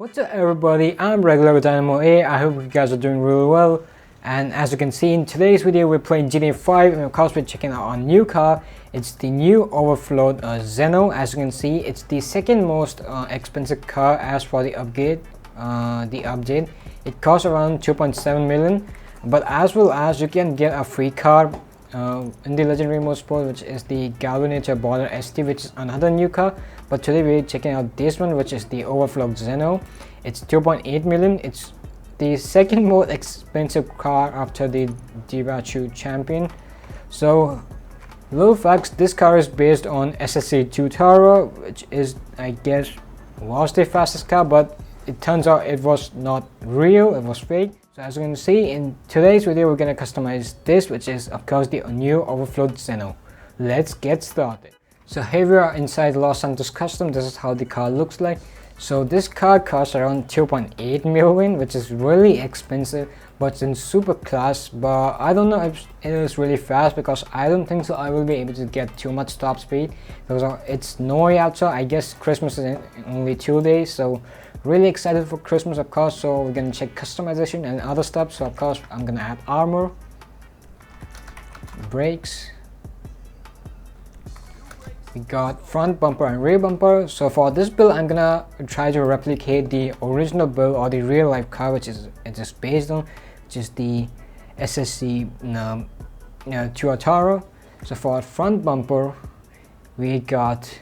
What's up everybody, I'm regular with Dynamo A. I hope you guys are doing really well. And as you can see in today's video, we're playing GTA 5 and of course we're checking out our new car. It's the new Overflod Zeno. As you can see, it's the second most expensive car as for the upgrade. It costs around 2.7 million. But as well as you can get a free car in the legendary mode sport, which is the Galvanator Border ST, which is another new car. But today we're checking out this one, which is the Overflod Zeno. It's 2.8 million. It's the second most expensive car after the Divachu Champion. So little facts, this car is based on SSC Tuatara, which is, I guess, was the fastest car, but it turns out it was not real, it was fake. So as you can see in today's video, we're gonna customize this, which is of course the new Overflod Zeno. Let's get started. So here we are inside Los Santos Custom. This is how the car looks like. So this car costs around 2.8 million, which is really expensive, but it's in super class. But I don't know if it is really fast, because I don't think so I will be able to get too much top speed, because it's snowy outside. I guess Christmas is in only 2 days, so really excited for Christmas, of course. So we're gonna check customization and other stuff. So of course I'm gonna add armor, brakes. We got front bumper and rear bumper. So for this build, I'm gonna try to replicate the original build or the real life car, which is based on, which is the SSC Tuatara. So for front bumper, we got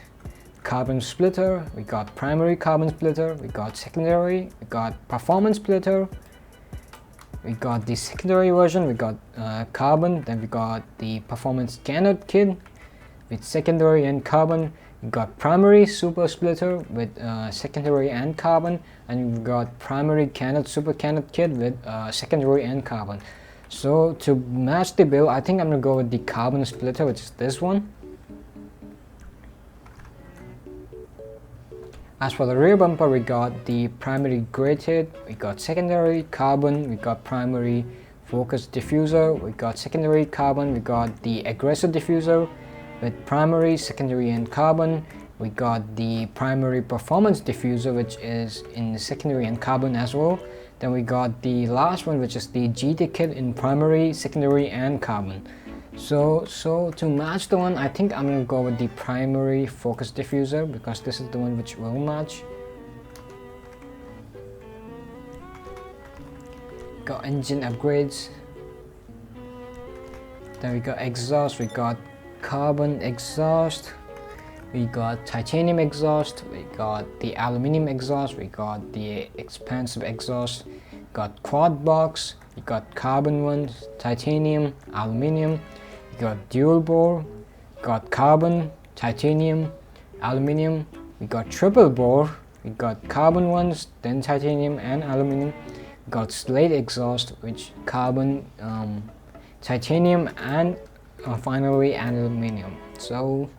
carbon splitter, we got primary carbon splitter, we got secondary, we got performance splitter, we got the secondary version, we got carbon, then we got the performance canard kit with secondary and carbon. We got primary super splitter with secondary and carbon, and we got primary canard super canard kit with secondary and carbon. So to match the build, I think I'm gonna go with the carbon splitter, which is this one. As for the rear bumper, we got the primary grated, we got secondary carbon, we got primary focus diffuser, we got secondary carbon, we got the aggressor diffuser with primary, secondary and carbon. We got the primary performance diffuser, which is in the secondary and carbon as well. Then we got the last one, which is the GT kit in primary, secondary and carbon. So to match the one, I think I'm gonna go with the primary focus diffuser, because this is the one which will match. Got engine upgrades. Then we got exhaust, we got carbon exhaust, we got titanium exhaust, we got the aluminum exhaust, we got the expansive exhaust, got quad box, we got carbon ones, titanium, aluminum, we got dual bore, got carbon, titanium, aluminum, we got triple bore, we got carbon ones, then titanium and aluminum, we got slate exhaust, which carbon, titanium and finally aluminum. So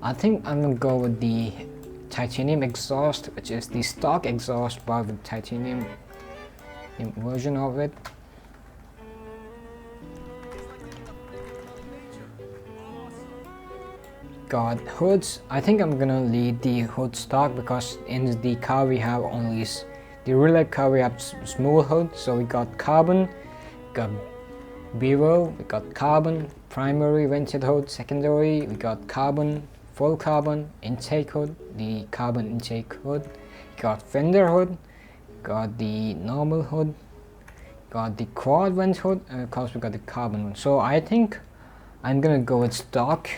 I think I'm gonna go with the titanium exhaust, which is the stock exhaust but with titanium version of it. Got hoods. I think I'm gonna leave the hood stock, because in the car we have only the real life car we have smooth hood. So we got carbon, got bevel, we got carbon, primary vented hood, secondary, we got carbon, full carbon, intake hood, the carbon intake hood, got fender hood, got the normal hood, got the quad vent hood, and of course we got the carbon one. So I think I'm gonna go with stock.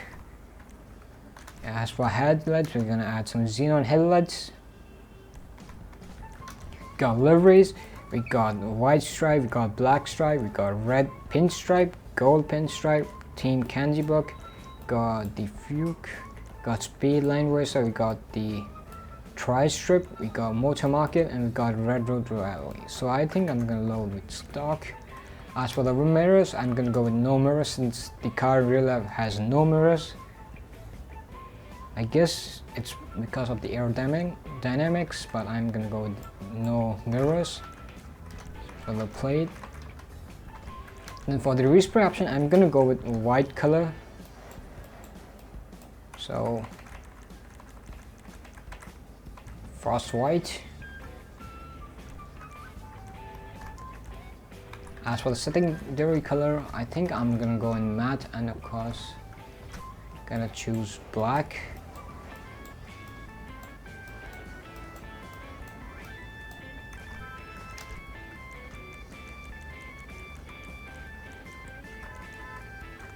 As for headlights, we're gonna add some xenon headlights. Got liveries. We got white stripe, we got black stripe, we got red pinstripe, gold pinstripe, team kanji book, got the fuke, got speed line racer, we got the tri-strip, we got motor market, and we got red road rally. So I think I'm gonna load with stock. As for the mirrors, I'm gonna go with no mirrors, since the car real life has no mirrors. I guess it's because of the aerodynamics, but I'm gonna go with no mirrors. For the plate. And for the respray option, I'm gonna go with white color. So frost white. As for the secondary color, I think I'm gonna go in matte, and of course gonna choose black.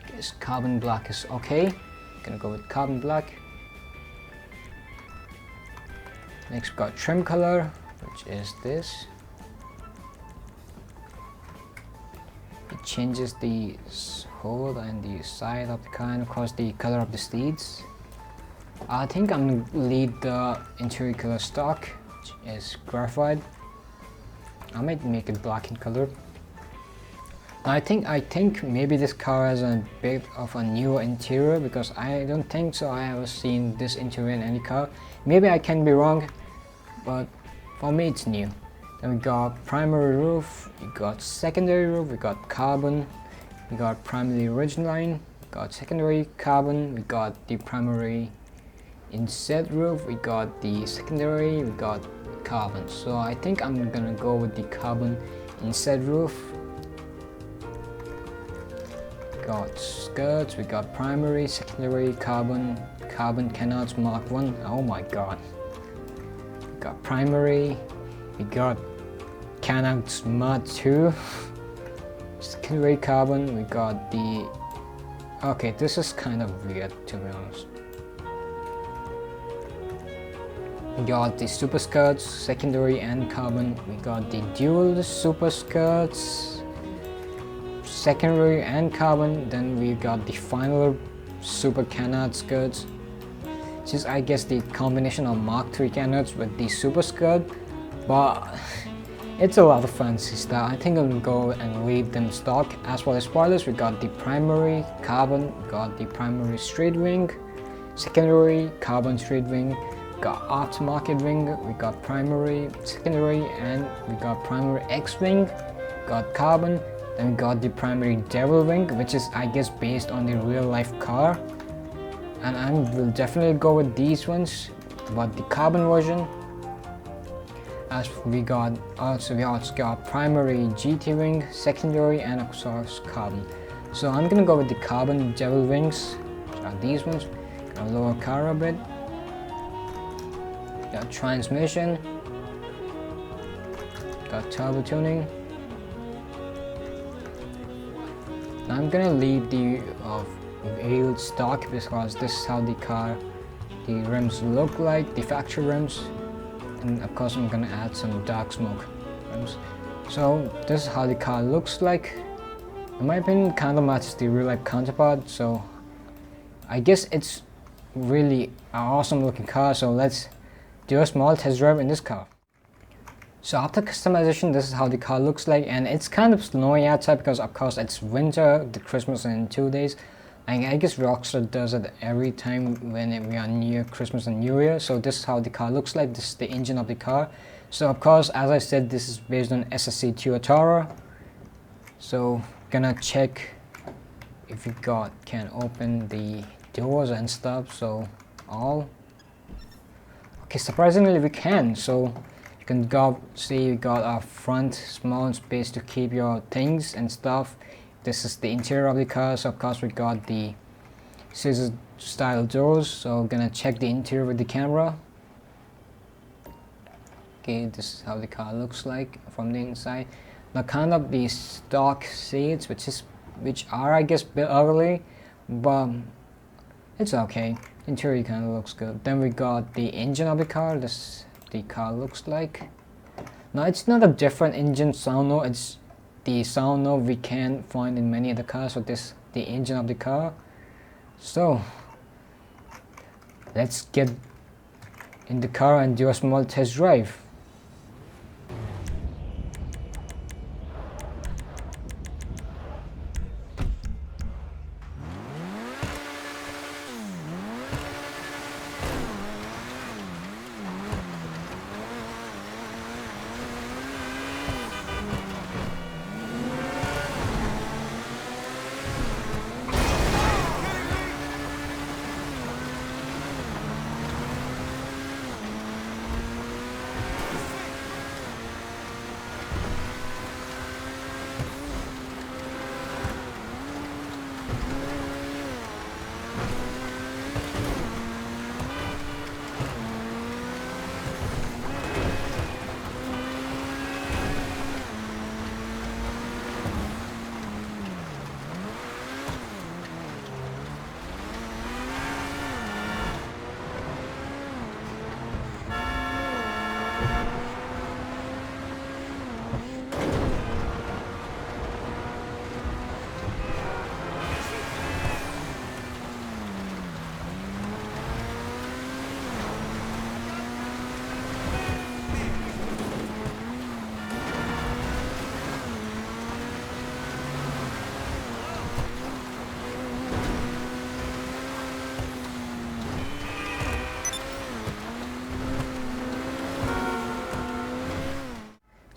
Guess carbon black is okay. Gonna go with carbon black. Next we got trim color, which is this. It changes the hole and the side of the car, and of course the color of the seats. I think I'm gonna leave the interior color stock, which is graphite. I might make it black in color. I think maybe this car has a bit of a newer interior, because I don't think so I have seen this interior in any car. Maybe I can be wrong, but for me it's new. Then we got primary roof, we got secondary roof, we got carbon, we got primary ridgeline, we got secondary carbon, we got the primary inset roof, we got the secondary, we got carbon. So I think I'm gonna go with the carbon inset roof. Got skirts, we got primary, secondary, carbon canards Mark 1. Oh my god. We got primary, we got canards Mark 2. Secondary carbon, we got the... Okay, this is kind of weird to be honest. We got the super skirts, secondary and carbon. We got the dual super skirts, secondary and carbon. Then we got the final super canard skirts, which is I guess the combination of Mark 3 canards with the super skirt, but it's a lot of fancy stuff. I think I'll go and leave them stock. As for the spoilers, we got the primary carbon, we got the primary straight wing, secondary carbon straight wing, got aftermarket wing, we got primary, secondary, and we got primary X-wing, got carbon. Then we got the primary devil wing, which is I guess based on the real life car, and I will definitely go with these ones, but the carbon version. As we also got primary GT wing, secondary, and of course carbon. So I'm gonna go with the carbon devil wings, which are these ones. Gonna lower car a bit. Got transmission, got turbo tuning. I'm gonna leave the wheel stock because this is how the rims look like, the factory rims, and of course I'm gonna add some dark smoke rims. So this is how the car looks like. In my opinion, it kind of matches the real life counterpart, so I guess it's really an awesome looking car. So let's do a small test drive in this car. So after customization, this is how the car looks like, and it's kind of snowy outside because of course it's winter, the Christmas in 2 days. I guess Rockstar does it every time when we are near Christmas and New Year. So this is how the car looks like. This is the engine of the car. So of course, as I said, this is based on SSC Tuatara. So gonna check if we can open the doors and stuff. So all okay, surprisingly we can. So can go see we got our front small space to keep your things and stuff. This is the interior of the car. So of course we got the scissor style doors. So I'm gonna check the interior with the camera. Okay, this is how the car looks like from the inside. Now kind of the stock seats, which are I guess a bit ugly, but it's okay. Interior kind of looks good. Then we got the engine of the car. This the car looks like. Now it's not a different engine sound note, it's the sound note we can find in many other cars. So this the engine of the car. So let's get in the car and do a small test drive.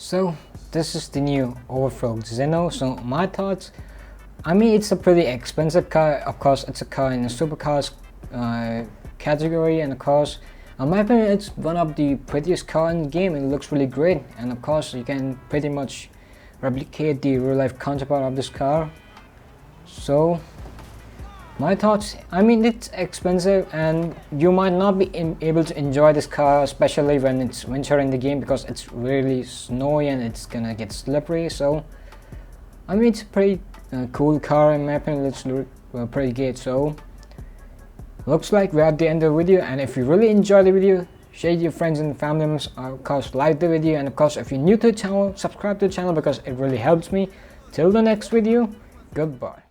So this is the new Overflod Zeno. So my thoughts, I mean, it's a pretty expensive car. Of course, it's a car in the supercars category, and of course, in my opinion, it's one of the prettiest car in the game. It looks really great, and of course, you can pretty much replicate the real life counterpart of this car. So my thoughts, I mean, it's expensive and you might not be able to enjoy this car, especially when it's winter in the game, because it's really snowy and it's gonna get slippery. So I mean, it's a pretty cool car in my opinion. It's pretty good. So looks like we're at the end of the video, and if you really enjoyed the video, share it with your friends and family members. Of course, like the video, and of course, if you're new to the channel, subscribe to the channel because it really helps me. Till the next video, goodbye.